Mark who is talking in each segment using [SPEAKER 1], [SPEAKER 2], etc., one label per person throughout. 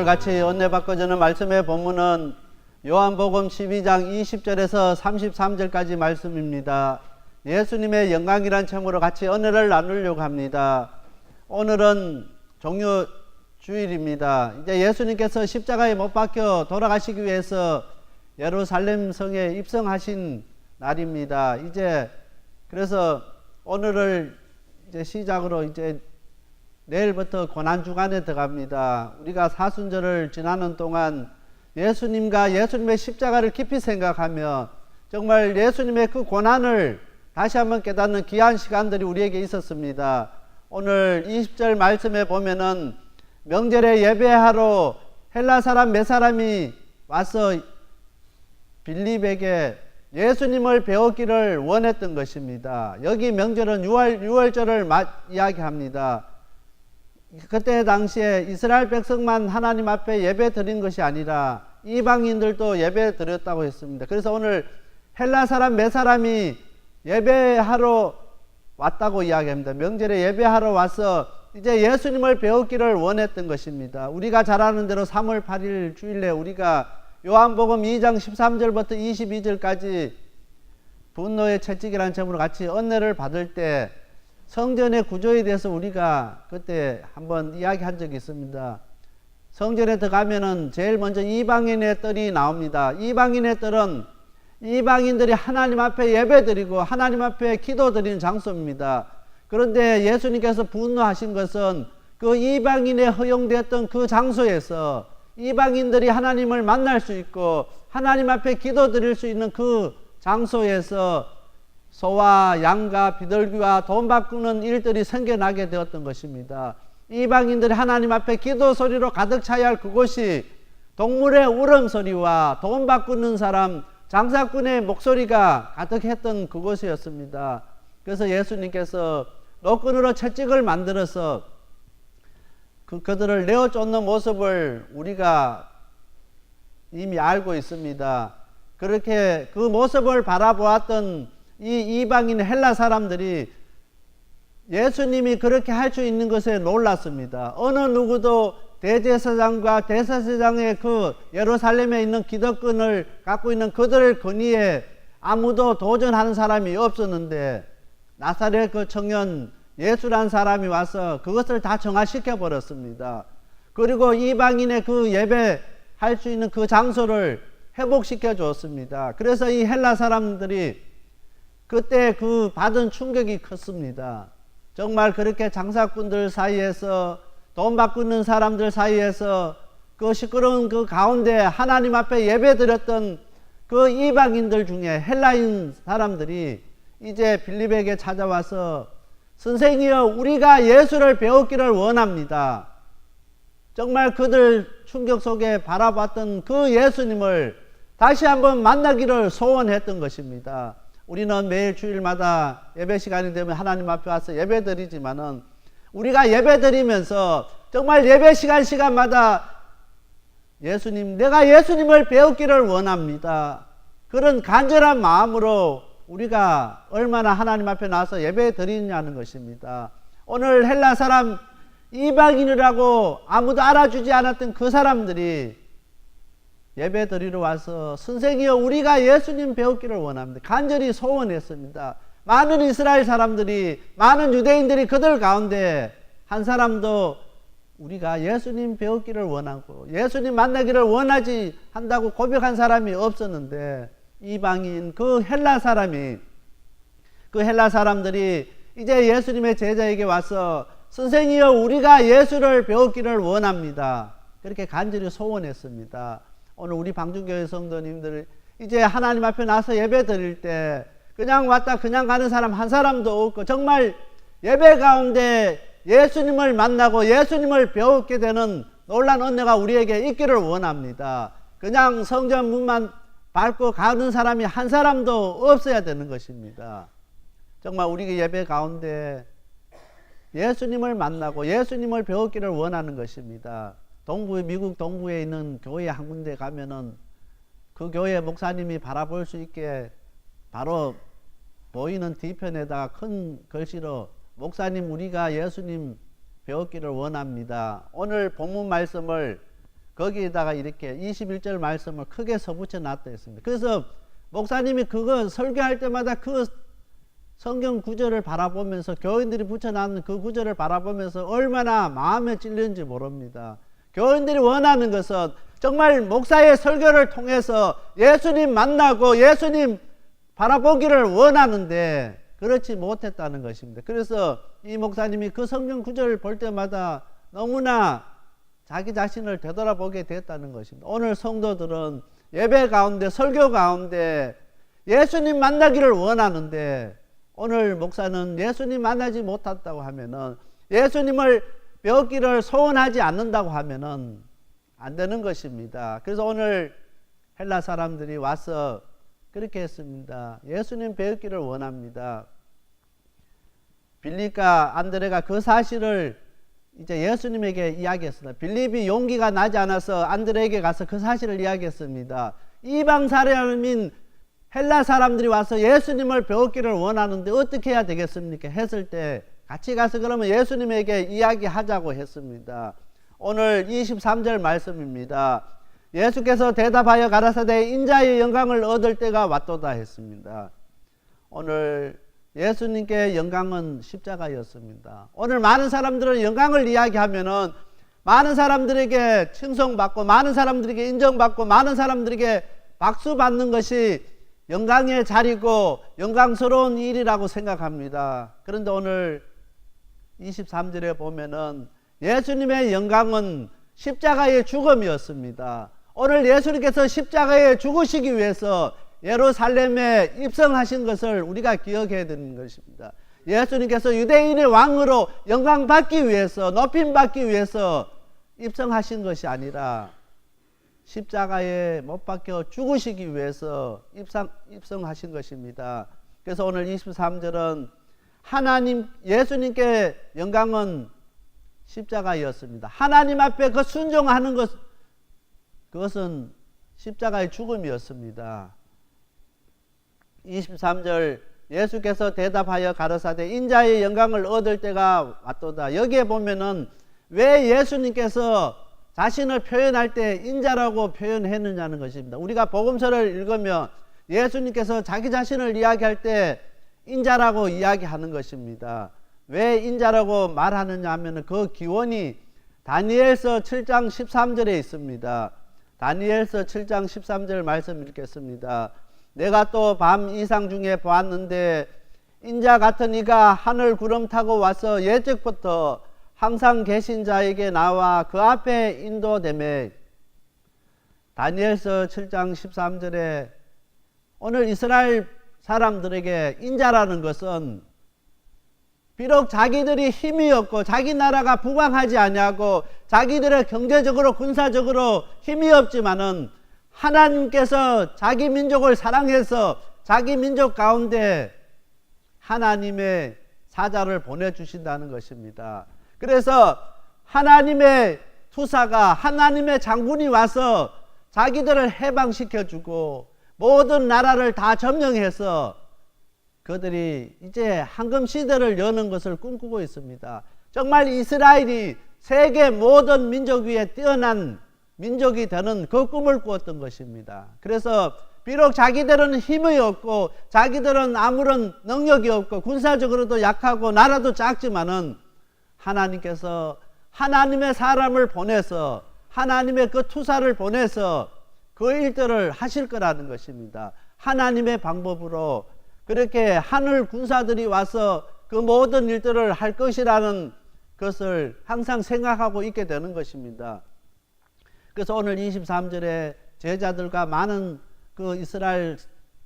[SPEAKER 1] 오늘 같이 은혜받고자는 말씀의 본문은 요한복음 12장 20절에서 33절까지 말씀입니다. 예수님의 영광이란 제목으로 같이 은혜를 나누려고 합니다. 오늘은 종료 주일입니다. 이제 예수님께서 십자가에 못 박혀 돌아가시기 위해서 예루살렘 성에 입성하신 날입니다. 그래서 오늘을 이제 시작으로 내일부터 고난주간에 들어갑니다. 우리가 사순절을 지나는 동안 예수님과 예수님의 십자가를 깊이 생각하며 정말 예수님의 그 고난을 다시 한번 깨닫는 귀한 시간들이 우리에게 있었습니다. 오늘 20절 말씀에 보면은 명절에 예배하러 헬라 사람 몇 사람이 와서 빌립에게 예수님을 배우기를 원했던 것입니다. 여기 명절은 유월절을 이야기합니다. 그때 당시에 이스라엘 백성만 하나님 앞에 예배 드린 것이 아니라 이방인들도 예배 드렸다고 했습니다. 그래서 오늘 헬라 사람 몇 사람이 예배하러 왔다고 이야기합니다. 명절에 예배하러 와서 이제 예수님을 배우기를 원했던 것입니다. 우리가 잘 아는 대로 3월 8일 주일에 우리가 요한복음 2장 13절부터 22절까지 분노의 채찍이라는 제목으로 같이 은혜를 받을 때 성전의 구조에 대해서 우리가 그때 한번 이야기한 적이 있습니다. 성전에 들어가면은 제일 먼저 이방인의 뜰이 나옵니다. 이방인의 뜰은 이방인들이 하나님 앞에 예배드리고 하나님 앞에 기도드리는 장소입니다. 그런데 예수님께서 분노하신 것은 그 이방인에 허용되었던 그 장소에서 이방인들이 하나님을 만날 수 있고 하나님 앞에 기도드릴 수 있는 그 장소에서 소와 양과 비둘기와 돈 바꾸는 일들이 생겨나게 되었던 것입니다. 이방인들이 하나님 앞에 기도 소리로 가득 차야 할 그곳이 동물의 울음소리와 돈 바꾸는 사람 장사꾼의 목소리가 가득했던 그곳이었습니다. 그래서 예수님께서 노끈으로 채찍을 만들어서 그들을 내어 쫓는 모습을 우리가 이미 알고 있습니다. 그렇게 그 모습을 바라보았던 이 이방인 헬라 사람들이 예수님이 그렇게 할 수 있는 것에 놀랐습니다. 어느 누구도 대제사장과 대사제장의 그 예루살렘에 있는 기득권을 갖고 있는 그들의 권위에 아무도 도전하는 사람이 없었는데 나사렛 그 청년 예수란 사람이 와서 그것을 다 정화시켜 버렸습니다. 그리고 이방인의 그 예배할 수 있는 그 장소를 회복시켜 줬습니다. 그래서 이 헬라 사람들이 그때 그 받은 충격이 컸습니다. 정말 그렇게 장사꾼들 사이에서 돈 바꾸는 사람들 사이에서 그 시끄러운 그 가운데 하나님 앞에 예배 드렸던 그 이방인들 중에 헬라인 사람들이 이제 빌립에게 찾아와서 선생이여 우리가 예수를 배우기를 원합니다. 정말 그들 충격 속에 바라봤던 그 예수님을 다시 한번 만나기를 소원했던 것입니다. 우리는 매일 주일마다 예배 시간이 되면 하나님 앞에 와서 예배 드리지만은 우리가 예배 드리면서 정말 예배 시간마다 예수님, 내가 예수님을 배우기를 원합니다. 그런 간절한 마음으로 우리가 얼마나 하나님 앞에 나와서 예배 드리냐는 것입니다. 오늘 헬라 사람 이방인이라고 아무도 알아주지 않았던 그 사람들이 예배 드리러 와서 선생이여 우리가 예수님 배우기를 원합니다. 간절히 소원했습니다. 많은 이스라엘 사람들이 많은 유대인들이 그들 가운데 한 사람도 우리가 예수님 배우기를 원하고 예수님 만나기를 원하지 한다고 고백한 사람이 없었는데 이방인 그 헬라 사람들이 이제 예수님의 제자에게 와서 선생이여 우리가 예수를 배우기를 원합니다. 그렇게 간절히 소원했습니다. 오늘 우리 방주교회 성도님들 이제 하나님 앞에 나서 예배 드릴 때 그냥 왔다 그냥 가는 사람 한 사람도 없고 정말 예배 가운데 예수님을 만나고 예수님을 배우게 되는 놀라운 은혜가 우리에게 있기를 원합니다. 그냥 성전 문만 밟고 가는 사람이 한 사람도 없어야 되는 것입니다. 정말 우리 예배 가운데 예수님을 만나고 예수님을 배우기를 원하는 것입니다. 미국 동부에 있는 교회 한 군데 가면은 그 교회 목사님이 바라볼 수 있게 바로 보이는 뒤편에다가 큰 글씨로 목사님 우리가 예수님 배웠기를 원합니다. 오늘 본문 말씀을 그 거기에다가 이렇게 21절 말씀을 크게 써붙여 놨다 했습니다. 그래서 목사님이 그거 설교할 때마다 그 성경 구절을 바라보면서, 교인들이 붙여놨는 그 구절을 바라보면서 얼마나 마음에 찔렸는지 모릅니다. 교인들이 원하는 것은 정말 목사의 설교를 통해서 예수님 만나고 예수님 바라보기를 원하는데 그렇지 못했다는 것입니다. 그래서 이 목사님이 그 성경 구절을 볼 때마다 너무나 자기 자신을 되돌아보게 됐다는 것입니다. 오늘 성도들은 예배 가운데, 설교 가운데 예수님 만나기를 원하는데, 오늘 목사는 예수님 만나지 못했다고 하면은, 예수님을 배우기를 소원하지 않는다고 하면은 안 되는 것입니다. 그래서 오늘 헬라 사람들이 와서 그렇게 했습니다. 예수님 배우기를 원합니다. 빌립과 안드레가 그 사실을 이제 예수님에게 이야기했습니다. 빌립이 용기가 나지 않아서 안드레에게 가서 그 사실을 이야기했습니다. 이방 사람인 헬라 사람들이 와서 예수님을 배우기를 원하는데 어떻게 해야 되겠습니까? 했을 때 같이 가서 그러면 예수님에게 이야기하자고 했습니다. 오늘 23절 말씀입니다. 예수께서 대답하여 가라사대 인자의 영광을 얻을 때가 왔도다 했습니다. 오늘 예수님께 영광은 십자가였습니다. 오늘 많은 사람들은 영광을 이야기하면은 많은 사람들에게 칭송받고 많은 사람들에게 인정받고 많은 사람들에게 박수 받는 것이 영광의 자리고 영광스러운 일이라고 생각합니다. 그런데 오늘 23절에 보면은 예수님의 영광은 십자가의 죽음이었습니다. 오늘 예수님께서 십자가에 죽으시기 위해서 예루살렘에 입성하신 것을 우리가 기억해야 되는 것입니다. 예수님께서 유대인의 왕으로 영광 받기 위해서, 높임 받기 위해서 입성하신 것이 아니라 십자가에 못 박혀 죽으시기 위해서 입성하신 것입니다. 그래서 오늘 23절은 하나님, 예수님께 영광은 십자가였습니다. 하나님 앞에 그 순종하는 것, 그것은 십자가의 죽음이었습니다. 23절 예수께서 대답하여 가라사대 인자의 영광을 얻을 때가 왔도다. 여기에 보면은 왜 예수님께서 자신을 표현할 때 인자라고 표현했느냐는 것입니다. 우리가 복음서를 읽으면 예수님께서 자기 자신을 이야기할 때 인자라고 이야기하는 것입니다. 왜 인자라고 말하느냐 하면 그 기원이 다니엘서 7장 13절에 있습니다. 다니엘서 7장 13절 말씀 읽겠습니다. 내가 또 밤 이상 중에 보았는데 인자 같은 이가 하늘 구름 타고 와서 예적부터 항상 계신 자에게 나와 그 앞에 인도되매. 다니엘서 7장 13절에 오늘 이스라엘 사람들에게 인자라는 것은 비록 자기들이 힘이 없고 자기 나라가 부강하지 아니하고 자기들의 경제적으로 군사적으로 힘이 없지만은 하나님께서 자기 민족을 사랑해서 자기 민족 가운데 하나님의 사자를 보내주신다는 것입니다. 그래서 하나님의 투사가, 하나님의 장군이 와서 자기들을 해방시켜주고 모든 나라를 다 점령해서 그들이 이제 황금 시대를 여는 것을 꿈꾸고 있습니다. 정말 이스라엘이 세계 모든 민족 위에 뛰어난 민족이 되는 그 꿈을 꾸었던 것입니다. 그래서 비록 자기들은 힘이 없고 자기들은 아무런 능력이 없고 군사적으로도 약하고 나라도 작지만은 하나님께서 하나님의 사람을 보내서 하나님의 그 투사를 보내서 그 일들을 하실 거라는 것입니다. 하나님의 방법으로 그렇게 하늘 군사들이 와서 그 모든 일들을 할 것이라는 것을 항상 생각하고 있게 되는 것입니다. 그래서 오늘 23절에 제자들과 많은 그 이스라엘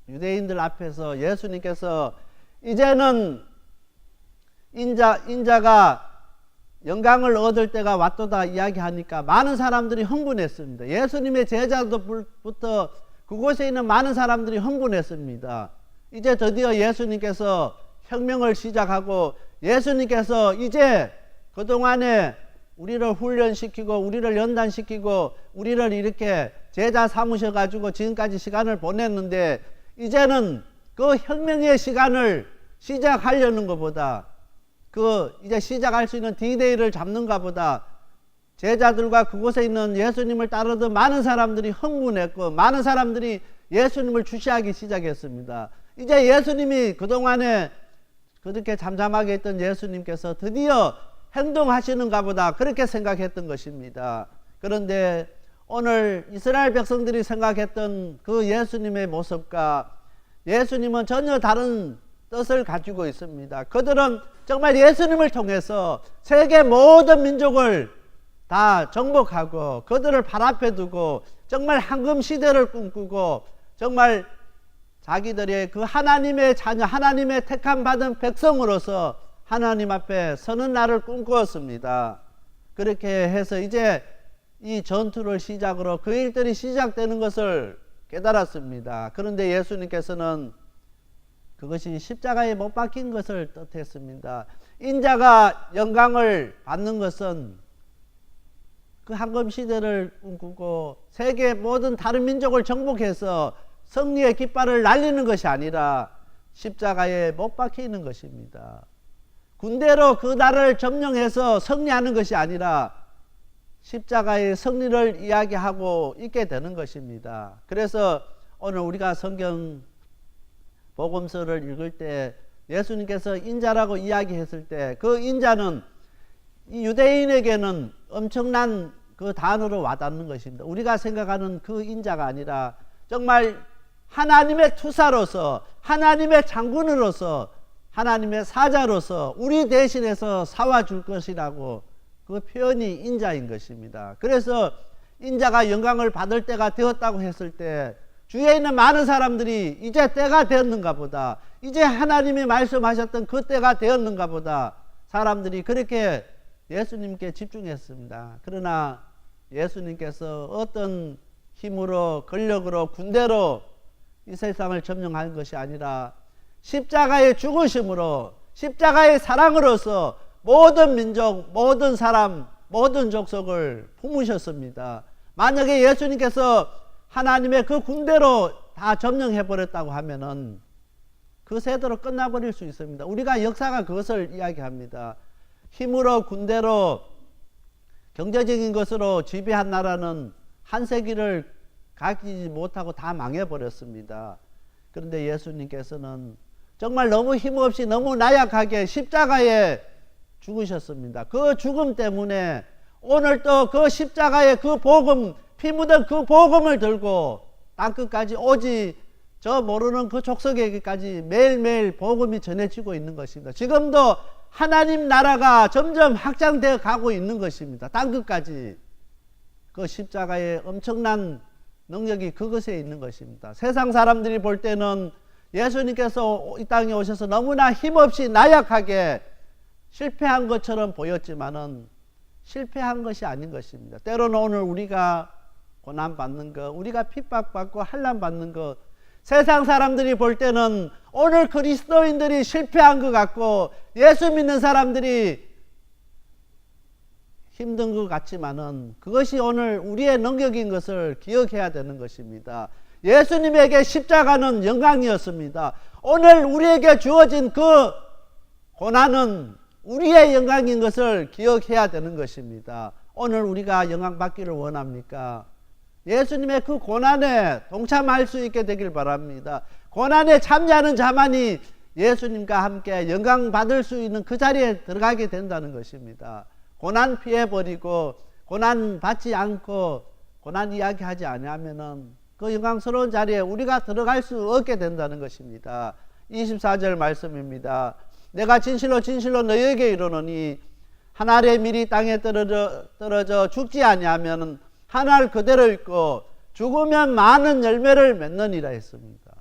[SPEAKER 1] 유대인들 앞에서 예수님께서 이제는 인자가 영광을 얻을 때가 왔도다 이야기하니까 많은 사람들이 흥분했습니다. 예수님의 제자들부터 그곳에 있는 많은 사람들이 흥분했습니다. 이제 드디어 예수님께서 혁명을 시작하고 예수님께서 이제 그동안에 우리를 훈련시키고 우리를 연단시키고 우리를 이렇게 제자 삼으셔가지고 지금까지 시간을 보냈는데 이제는 그 혁명의 시간을 시작하려는 것보다 그 이제 시작할 수 있는 D-Day를 잡는 것보다 제자들과 그곳에 있는 예수님을 따르던 많은 사람들이 흥분했고 많은 사람들이 예수님을 주시하기 시작했습니다. 이제 예수님이 그동안에 그렇게 잠잠하게 있던 예수님께서 드디어 행동하시는가 보다 그렇게 생각했던 것입니다. 그런데 오늘 이스라엘 백성들이 생각했던 그 예수님의 모습과 예수님은 전혀 다른 뜻을 가지고 있습니다. 그들은 정말 예수님을 통해서 세계 모든 민족을 다 정복하고 그들을 발 앞에 두고 정말 황금 시대를 꿈꾸고 정말 자기들의 그 하나님의 자녀, 하나님의 택함 받은 백성으로서 하나님 앞에 서는 날을 꿈꾸었습니다. 그렇게 해서 이제 이 전투를 시작으로 그 일들이 시작되는 것을 깨달았습니다. 그런데 예수님께서는 그것이 십자가에 못 박힌 것을 뜻했습니다. 인자가 영광을 받는 것은 그 황금 시대를 꿈꾸고 세계 모든 다른 민족을 정복해서 승리의 깃발을 날리는 것이 아니라 십자가에 못 박혀 있는 것입니다. 군대로 그 나라를 점령해서 승리하는 것이 아니라 십자가의 승리를 이야기하고 있게 되는 것입니다. 그래서 오늘 우리가 성경 복음서를 읽을 때 예수님께서 인자라고 이야기했을 때 그 인자는 이 유대인에게는 엄청난 그 단어로 와닿는 것입니다. 우리가 생각하는 그 인자가 아니라 정말 하나님의 투사로서 하나님의 장군으로서 하나님의 사자로서 우리 대신해서 싸워줄 것이라고 그 표현이 인자인 것입니다. 그래서 인자가 영광을 받을 때가 되었다고 했을 때 주위에 있는 많은 사람들이 이제 때가 되었는가 보다, 이제 하나님이 말씀하셨던 그 때가 되었는가 보다 사람들이 그렇게 예수님께 집중했습니다. 그러나 예수님께서 어떤 힘으로 권력으로 군대로 이 세상을 점령한 것이 아니라 십자가의 죽으심으로 십자가의 사랑으로서 모든 민족, 모든 사람, 모든 족속을 품으셨습니다. 만약에 예수님께서 하나님의 그 군대로 다 점령해버렸다고 하면은 그 세대로 끝나버릴 수 있습니다. 우리가 역사가 그것을 이야기합니다. 힘으로 군대로 경제적인 것으로 지배한 나라는 한 세기를 가지지 못하고 다 망해버렸습니다. 그런데 예수님께서는 정말 너무 힘없이 너무 나약하게 십자가에 죽으셨습니다. 그 죽음 때문에 오늘 또 그 십자가의 그 복음, 피 묻은 그 복음을 들고 땅끝까지 오지 저 모르는 그 족속에게까지 매일매일 복음이 전해지고 있는 것입니다. 지금도 하나님 나라가 점점 확장되어 가고 있는 것입니다. 땅끝까지. 그 십자가의 엄청난 능력이 그것에 있는 것입니다. 세상 사람들이 볼 때는 예수님께서 이 땅에 오셔서 너무나 힘없이 나약하게 실패한 것처럼 보였지만은 실패한 것이 아닌 것입니다. 때로는 오늘 우리가 고난받는 것, 우리가 핍박받고 환난받는 것, 세상 사람들이 볼 때는 오늘 그리스도인들이 실패한 것 같고 예수 믿는 사람들이 힘든 것 같지만은 그것이 오늘 우리의 능력인 것을 기억해야 되는 것입니다. 예수님에게 십자가는 영광이었습니다. 오늘 우리에게 주어진 그 고난은 우리의 영광인 것을 기억해야 되는 것입니다. 오늘 우리가 영광 받기를 원합니까? 예수님의 그 고난에 동참할 수 있게 되길 바랍니다. 고난에 참여하는 자만이 예수님과 함께 영광 받을 수 있는 그 자리에 들어가게 된다는 것입니다. 고난 피해버리고 고난 받지 않고 고난 이야기하지 않으면은 그 영광스러운 자리에 우리가 들어갈 수 없게 된다는 것입니다. 24절 말씀입니다. 내가 진실로 진실로 너희에게 이르노니 한 알의 밀이 땅에 떨어져 죽지 아니하면 한 알 그대로 있고 죽으면 많은 열매를 맺느니라 했습니다.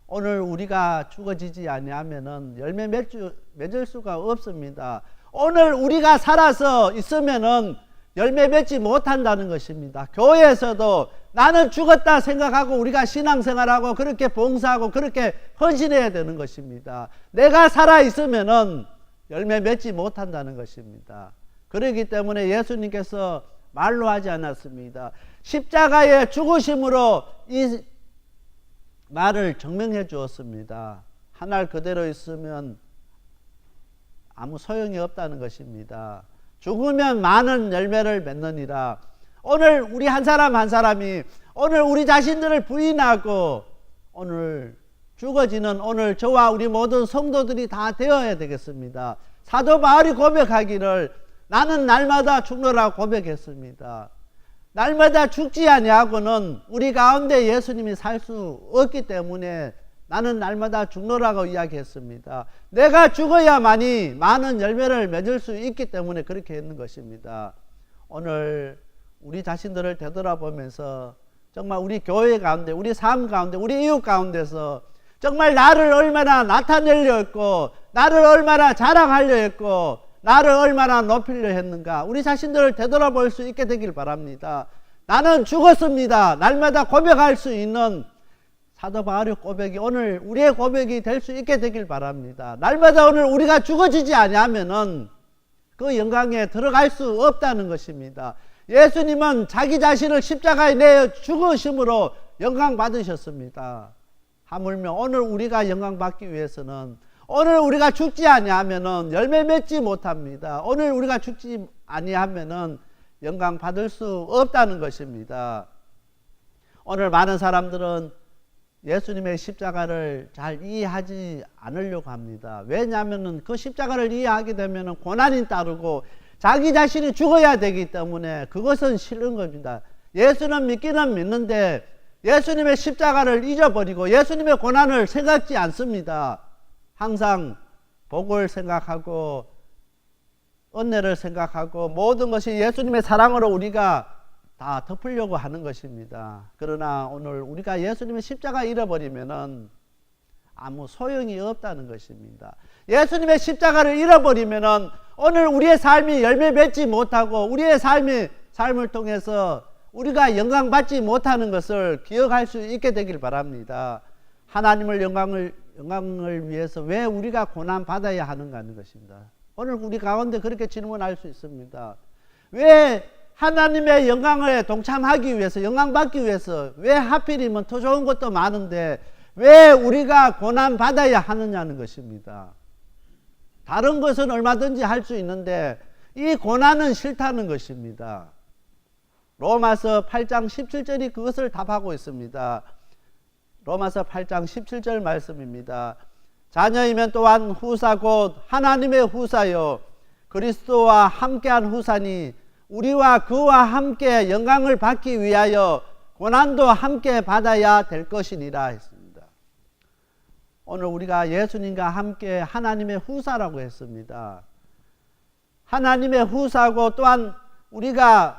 [SPEAKER 1] 오늘 우리가 죽어지지 아니하면은 열매 맺을 수가 없습니다. 오늘 우리가 살아서 있으면은 열매 맺지 못한다는 것입니다. 교회에서도 나는 죽었다 생각하고 우리가 신앙생활하고 그렇게 봉사하고 그렇게 헌신해야 되는 것입니다. 내가 살아 있으면은 열매 맺지 못한다는 것입니다. 그렇기 때문에 예수님께서 말로 하지 않았습니다. 십자가의 죽으심으로 이 말을 증명해 주었습니다. 한 알 그대로 있으면 아무 소용이 없다는 것입니다. 죽으면 많은 열매를 맺느니라. 오늘 우리 한 사람 한 사람이 오늘 우리 자신들을 부인하고 오늘 죽어지는 오늘 저와 우리 모든 성도들이 다 되어야 되겠습니다. 사도 바울이 고백하기를 나는 날마다 죽노라 고백했습니다. 날마다 죽지 아니하고는 우리 가운데 예수님이 살 수 없기 때문에 나는 날마다 죽노라고 이야기했습니다. 내가 죽어야만이 많은 열매를 맺을 수 있기 때문에 그렇게 했는 것입니다. 오늘 우리 자신들을 되돌아보면서 정말 우리 교회 가운데, 우리 삶 가운데, 우리 이웃 가운데서 정말 나를 얼마나 나타내려 했고, 나를 얼마나 자랑하려 했고, 나를 얼마나 높이려 했는가, 우리 자신들을 되돌아볼 수 있게 되길 바랍니다. 나는 죽었습니다. 날마다 고백할 수 있는 사도 바울의 고백이 오늘 우리의 고백이 될 수 있게 되길 바랍니다. 날마다 오늘 우리가 죽어지지 아니하면은 그 영광에 들어갈 수 없다는 것입니다. 예수님은 자기 자신을 십자가에 내어 죽으심으로 영광 받으셨습니다. 하물며 오늘 우리가 영광 받기 위해서는 오늘 우리가 죽지 아니하면은 열매 맺지 못합니다. 오늘 우리가 죽지 아니하면은 영광 받을 수 없다는 것입니다. 오늘 많은 사람들은 예수님의 십자가를 잘 이해하지 않으려고 합니다. 왜냐하면은 그 십자가를 이해하게 되면은 고난이 따르고 자기 자신이 죽어야 되기 때문에 그것은 싫은 겁니다. 예수는 믿기는 믿는데 예수님의 십자가를 잊어버리고 예수님의 고난을 생각지 않습니다. 항상 복을 생각하고 은혜를 생각하고 모든 것이 예수님의 사랑으로 우리가 다 덮으려고 하는 것입니다. 그러나 오늘 우리가 예수님의 십자가 잃어버리면은 아무 소용이 없다는 것입니다. 예수님의 십자가를 잃어버리면은 오늘 우리의 삶이 열매 맺지 못하고 우리의 삶을 통해서 우리가 영광 받지 못하는 것을 기억할 수 있게 되길 바랍니다. 하나님을 영광을 위해서 왜 우리가 고난 받아야 하는가 하는 것입니다. 오늘 우리 가운데 그렇게 질문할 수 있습니다. 왜 하나님의 영광에 동참하기 위해서, 영광 받기 위해서 왜 하필이면 더 좋은 것도 많은데 왜 우리가 고난 받아야 하느냐는 것입니다. 다른 것은 얼마든지 할 수 있는데 이 고난은 싫다는 것입니다. 로마서 8장 17절이 그것을 답하고 있습니다. 로마서 8장 17절 말씀입니다. 자녀이면 또한 후사 곧 하나님의 후사요 그리스도와 함께한 후사니 우리와 그와 함께 영광을 받기 위하여 고난도 함께 받아야 될 것이니라 했습니다. 오늘 우리가 예수님과 함께 하나님의 후사라고 했습니다. 하나님의 후사고 또한 우리가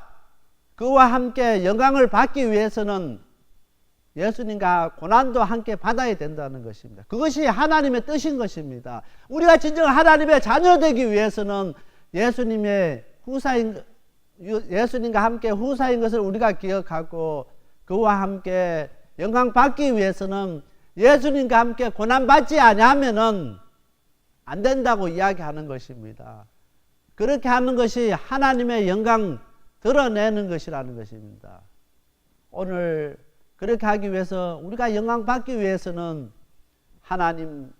[SPEAKER 1] 그와 함께 영광을 받기 위해서는 예수님과 고난도 함께 받아야 된다는 것입니다. 그것이 하나님의 뜻인 것입니다. 우리가 진정 하나님의 자녀 되기 위해서는 예수님과 함께 후사인 것을 우리가 기억하고 그와 함께 영광 받기 위해서는 예수님과 함께 고난 받지 아니하면은 안 된다고 이야기하는 것입니다. 그렇게 하는 것이 하나님의 영광 드러내는 것이라는 것입니다. 오늘 그렇게 하기 위해서 우리가 영광 받기 위해서는 하나님께서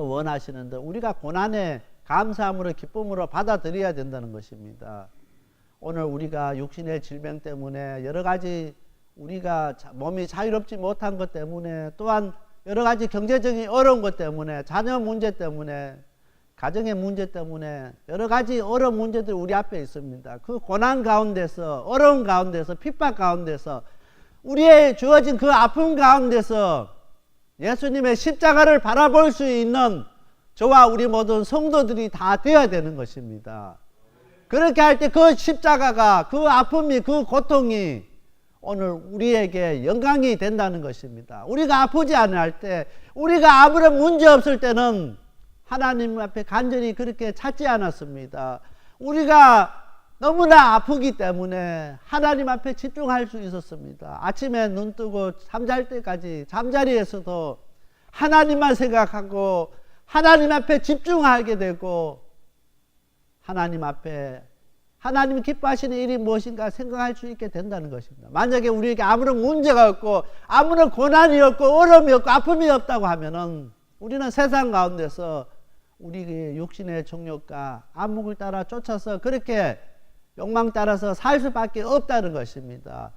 [SPEAKER 1] 원하시는데 우리가 고난에 감사함으로 기쁨으로 받아들여야 된다는 것입니다. 오늘 우리가 육신의 질병 때문에 여러 가지 우리가 몸이 자유롭지 못한 것 때문에 또한 여러 가지 경제적인 어려운 것 때문에 자녀 문제 때문에 가정의 문제 때문에 여러 가지 어려운 문제들이 우리 앞에 있습니다. 그 고난 가운데서 어려운 가운데서 핍박 가운데서 우리의 주어진 그 아픔 가운데서 예수님의 십자가를 바라볼 수 있는 저와 우리 모든 성도들이 다 되어야 되는 것입니다. 그렇게 할 때 그 십자가가 그 아픔이 그 고통이 오늘 우리에게 영광이 된다는 것입니다. 우리가 아프지 않을 때 우리가 아무런 문제 없을 때는 하나님 앞에 간절히 그렇게 찾지 않았습니다. 우리가 너무나 아프기 때문에 하나님 앞에 집중할 수 있었습니다. 아침에 눈 뜨고 잠잘 때까지 잠자리에서도 하나님만 생각하고 하나님 앞에 집중하게 되고 하나님 앞에 하나님이 기뻐하시는 일이 무엇인가 생각할 수 있게 된다는 것입니다. 만약에 우리에게 아무런 문제가 없고 아무런 고난이 없고 어려움이 없고 아픔이 없다고 하면은 우리는 세상 가운데서 우리 육신의 정욕과 안목을 따라 쫓아서 그렇게 욕망 따라서 살 수밖에 없다는 것입니다.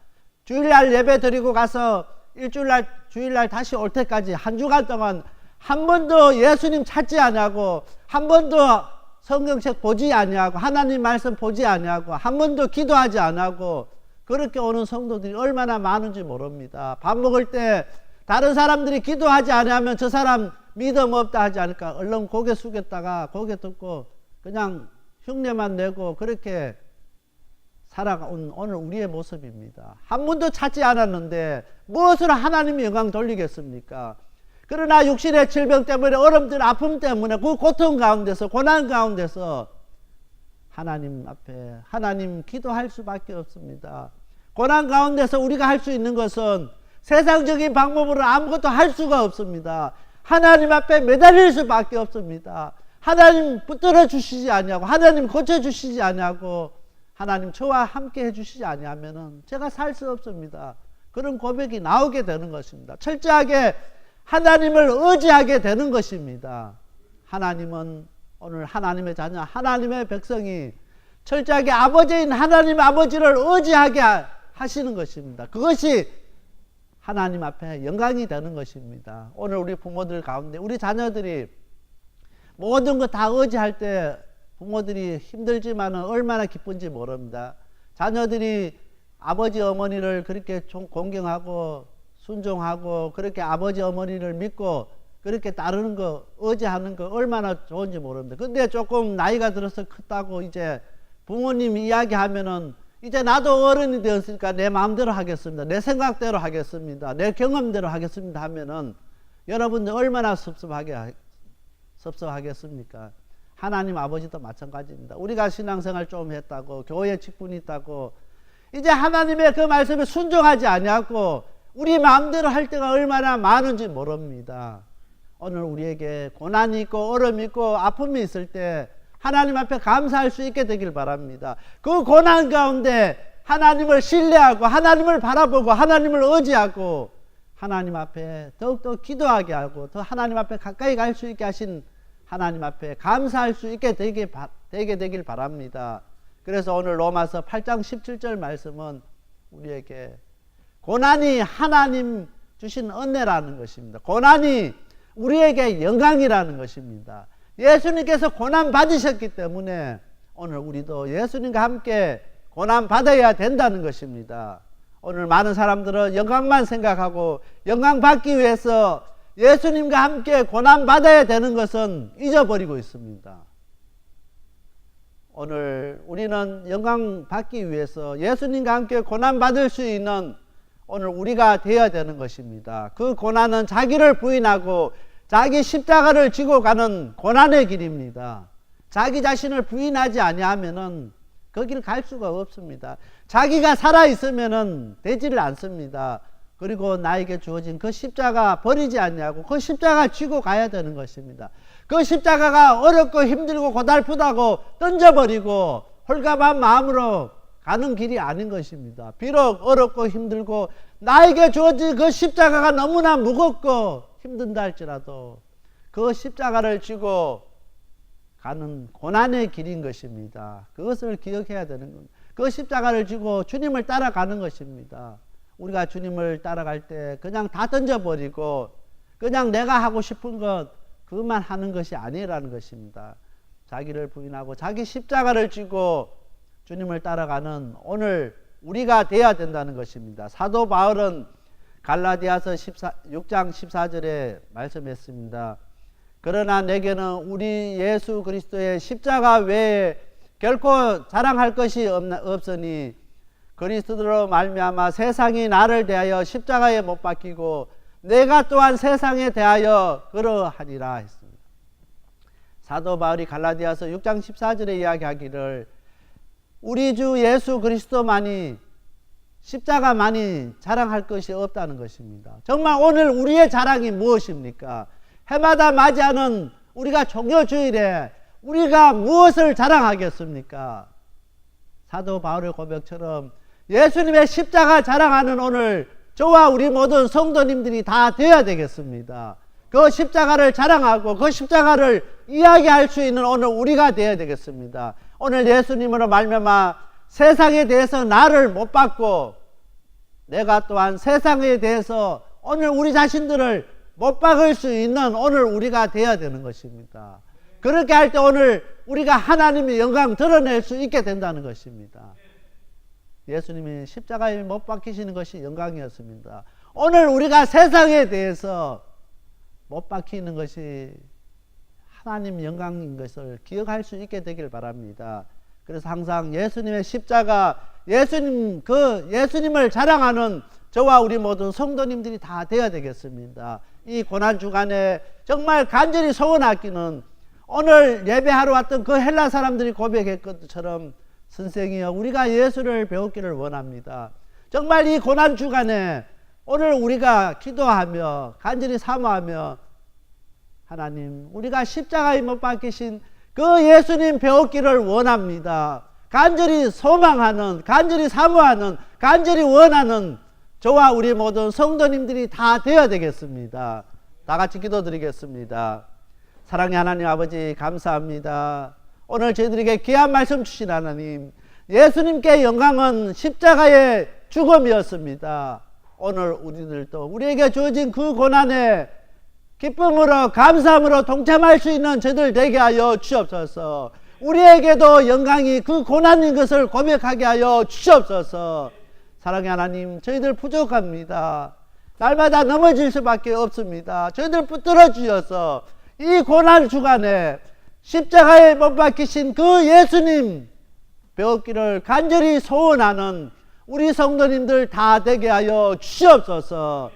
[SPEAKER 1] 주일날 예배 드리고 가서 일주일날 주일날 다시 올 때까지 한 주간 동안 한 번도 예수님 찾지 아니하고 한 번도 성경책 보지 아니하고 하나님 말씀 보지 아니하고 한 번도 기도하지 아니하고 그렇게 오는 성도들이 얼마나 많은지 모릅니다. 밥 먹을 때 다른 사람들이 기도하지 아니하면 저 사람 믿음 없다 하지 않을까 얼른 고개 숙였다가 고개 듣고 그냥 흉내만 내고 그렇게 살아온 오늘 우리의 모습입니다. 한 번도 찾지 않았는데 무엇으로 하나님이 영광 돌리겠습니까? 그러나 육신의 질병 때문에 어려움들 아픔 때문에 그 고통 가운데서 고난 가운데서 하나님 앞에 하나님 기도할 수밖에 없습니다. 고난 가운데서 우리가 할 수 있는 것은 세상적인 방법으로 아무것도 할 수가 없습니다. 하나님 앞에 매달릴 수밖에 없습니다. 하나님 붙들어 주시지 아니하고 하나님 고쳐 주시지 아니하고 하나님 저와 함께 해주시지 아니하면은 제가 살 수 없습니다. 그런 고백이 나오게 되는 것입니다. 철저하게 하나님을 의지하게 되는 것입니다. 하나님은 오늘 하나님의 자녀 하나님의 백성이 철저하게 아버지인 하나님 아버지를 의지하게 하시는 것입니다. 그것이 하나님 앞에 영광이 되는 것입니다. 오늘 우리 부모들 가운데 우리 자녀들이 모든 것 다 의지할 때 부모들이 힘들지만 얼마나 기쁜지 모릅니다. 자녀들이 아버지 어머니를 그렇게 공경하고 순종하고 그렇게 아버지 어머니를 믿고 그렇게 따르는 거 의지하는 거 얼마나 좋은지 모릅니다. 근데 조금 나이가 들어서 컸다고 이제 부모님 이야기하면은 이제 나도 어른이 되었으니까 내 마음대로 하겠습니다. 내 생각대로 하겠습니다. 내 경험대로 하겠습니다 하면은 여러분들 얼마나 섭섭하겠습니까? 하나님 아버지도 마찬가지입니다. 우리가 신앙생활 좀 했다고 교회 직분이 있다고 이제 하나님의 그 말씀에 순종하지 아니하고 우리 마음대로 할 때가 얼마나 많은지 모릅니다. 오늘 우리에게 고난이 있고 어려움이 있고 아픔이 있을 때 하나님 앞에 감사할 수 있게 되길 바랍니다. 그 고난 가운데 하나님을 신뢰하고 하나님을 바라보고 하나님을 의지하고 하나님 앞에 더욱더 기도하게 하고 더 하나님 앞에 가까이 갈 수 있게 하신 하나님 앞에 감사할 수 있게 되게 되길 바랍니다. 그래서 오늘 로마서 8장 17절 말씀은 우리에게 고난이 하나님 주신 은혜라는 것입니다. 고난이 우리에게 영광이라는 것입니다. 예수님께서 고난 받으셨기 때문에 오늘 우리도 예수님과 함께 고난 받아야 된다는 것입니다. 오늘 많은 사람들은 영광만 생각하고 영광 받기 위해서 예수님과 함께 고난 받아야 되는 것은 잊어버리고 있습니다. 오늘 우리는 영광 받기 위해서 예수님과 함께 고난 받을 수 있는 오늘 우리가 되어야 되는 것입니다. 그 고난은 자기를 부인하고 자기 십자가를 지고 가는 고난의 길입니다. 자기 자신을 부인하지 아니하면은 거기를 갈 수가 없습니다. 자기가 살아있으면은 되지를 않습니다. 그리고 나에게 주어진 그 십자가 버리지 않냐고 그 십자가 지고 가야 되는 것입니다. 그 십자가가 어렵고 힘들고 고달프다고 던져버리고 홀가분한 마음으로 가는 길이 아닌 것입니다. 비록 어렵고 힘들고 나에게 주어진 그 십자가가 너무나 무겁고 힘든다 할지라도 그 십자가를 지고 가는 고난의 길인 것입니다. 그것을 기억해야 되는 겁니다. 그 십자가를 지고 주님을 따라가는 것입니다. 우리가 주님을 따라갈 때 그냥 다 던져버리고 그냥 내가 하고 싶은 것 그것만 하는 것이 아니라는 것입니다. 자기를 부인하고 자기 십자가를 지고 주님을 따라가는 오늘 우리가 돼야 된다는 것입니다. 사도 바울은 갈라디아서 6장 14절에 말씀했습니다. 그러나 내게는 우리 예수 그리스도의 십자가 외에 결코 자랑할 것이 없으니 그리스도로 말미암아 세상이 나를 대하여 십자가에 못 박히고 내가 또한 세상에 대하여 그러하니라 했습니다. 사도 바울이 갈라디아서 6장 14절에 이야기하기를 우리 주 예수 그리스도만이 십자가만이 자랑할 것이 없다는 것입니다. 정말 오늘 우리의 자랑이 무엇입니까? 해마다 맞이하는 우리가 종료주일에 우리가 무엇을 자랑하겠습니까? 사도 바울의 고백처럼 예수님의 십자가 자랑하는 오늘 저와 우리 모든 성도님들이 다 되어야 되겠습니다. 그 십자가를 자랑하고 그 십자가를 이야기할 수 있는 오늘 우리가 되어야 되겠습니다. 오늘 예수님으로 말미암아 세상에 대해서 나를 못 받고 내가 또한 세상에 대해서 오늘 우리 자신들을 못 박을 수 있는 오늘 우리가 되어야 되는 것입니다. 그렇게 할 때 오늘 우리가 하나님의 영광 드러낼 수 있게 된다는 것입니다. 예수님이 십자가에 못 박히시는 것이 영광이었습니다. 오늘 우리가 세상에 대해서 못 박히는 것이 하나님 영광인 것을 기억할 수 있게 되길 바랍니다. 그래서 항상 예수님의 십자가, 예수님을 자랑하는 저와 우리 모든 성도님들이 다 되어야 되겠습니다. 이 고난 주간에 정말 간절히 소원하기는 오늘 예배하러 왔던 그 헬라 사람들이 고백했던 것처럼 선생이여 우리가 예수를 배웠기를 원합니다. 정말 이 고난 주간에 오늘 우리가 기도하며 간절히 사모하며 하나님 우리가 십자가에 못 박히신 그 예수님 배웠기를 원합니다. 간절히 소망하는, 간절히 사모하는, 간절히 원하는 저와 우리 모든 성도님들이 다 되어야 되겠습니다. 다 같이 기도드리겠습니다. 사랑의 하나님 아버지 감사합니다. 오늘 저희들에게 귀한 말씀 주신 하나님, 예수님께 영광은 십자가의 죽음이었습니다. 오늘 우리들도 우리에게 주어진 그 고난에 기쁨으로 감사함으로 동참할 수 있는 저희들 되게 하여 주옵소서. 우리에게도 영광이 그 고난인 것을 고백하게 하여 주옵소서. 사랑의 하나님, 저희들 부족합니다. 날마다 넘어질 수밖에 없습니다. 저희들 붙들어 주셔서 이 고난 주간에 십자가에 못 박히신 그 예수님 배웠기를 간절히 소원하는 우리 성도님들 다 되게 하여 주옵소서.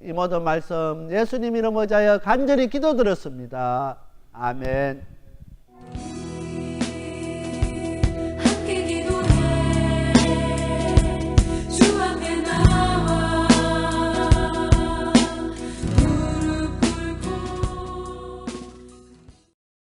[SPEAKER 1] 이 모든 말씀 예수님 이름 의지하여 간절히 기도드렸습니다. 아멘.